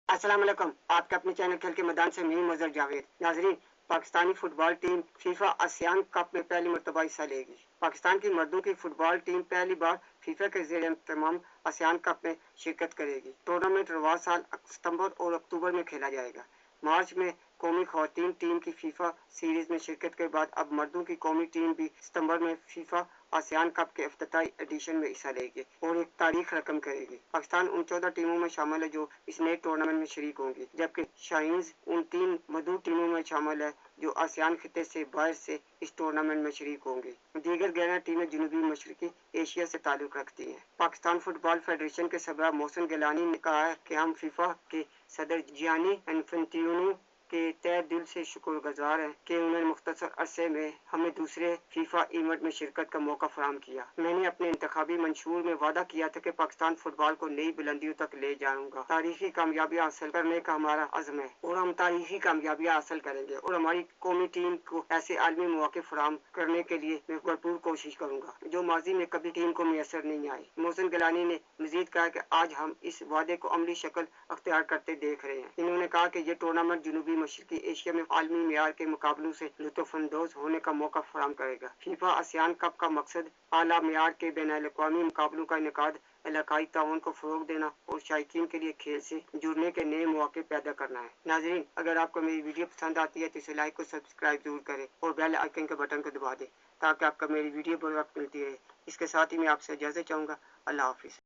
अस्सलाम वालेकुम। आपके अपने चैनल खेल के मैदान से मैं मजहर जावेद। नाजरीन, Pakistani football team FIFA ASEAN cup में पहली मरतबा हिस्सा लेगी। पाकिस्तान की मर्दों की फुटबॉल टीम पहली बार फीफा के ज़ेर इंतज़ाम आसियान कप में शिरकत करेगी। टूर्नामेंट रवां साल सितंबर और अक्टूबर में खेला जाएगा। मार्च में कौमी ख़वातीन टीम की फीफा सीरीज़ में शिरकत के बाद अब मर्दों की कौमी टीम भी सितंबर में फीफा आसियान कप के इफ्तिताई एडिशन में हिस्सा लेगी और एक तारीख रकम करेगी। पाकिस्तान उन 14 टीमों में शामिल है जो इस नए टूर्नामेंट में शरीक होंगी, जबकि शाहीन्स उन 3 मदऊ टीमों में शामिल है जो आसियान खिते से बाहर से इस टूर्नामेंट में शरीक होंगी। दीगर 11 टीमें जनूबी मशरकी एशिया से ताल्लुक़ रखती हैं। पाकिस्तान फुटबॉल फेडरेशन के सदर मोहसिन गिलानी ने कहा है कि हम फीफा के सदर जियानी इन्फेंटिनो के तहे दिल से शुक्रगुजार हैं कि उन्होंने मुख्तसर अरसे में हमें दूसरे फीफा इवेंट में शिरकत का मौका फराहम किया। मैंने अपने इंतखाबी मंशूर में वादा किया था कि पाकिस्तान फुटबॉल को नई बुलंदियों तक ले जाऊंगा। तारीखी कामयाबी हासिल करने का हमारा अज़्म है और हम तारीखी कामयाबी हासिल करेंगे और हमारी कौमी टीम को ऐसे आलमी मौके फराहम करने के लिए मैं भरपूर कोशिश करूंगा जो माजी में कभी टीम को मैसर नहीं आई। मोहसिन गिलानी ने मजीद कहा कि आज हम इस वादे को अमली शक्ल अख्तियार करते देख रहे हैं। इन्होंने कहा कि यह टूर्नामेंट जनूबी मशरकी एशिया में आलमी मेयार के मुकाबलों से लुत्फानंदोज होने का मौका फराहम करेगा। फीफा आसियान कप का मकसद आला मेयार के बैनुल-अक़वामी मुकाबलों का इनेकाद, इलाकाई ताउन को फ़रोग़ देना और शायकीन के लिए खेल से जुड़ने के नए मौके पैदा करना है। नाज़रीन, अगर आपको मेरी वीडियो पसंद आती है तो इसे लाइक और सब्सक्राइब जरूर करें और बेल आइकन के बटन को दबा दें ताकि आपको मेरी वीडियो बर वक्त मिलती रहे। इसके साथ ही मैं आपसे इजाज़त चाहूँगा। अल्लाह हाफिज़।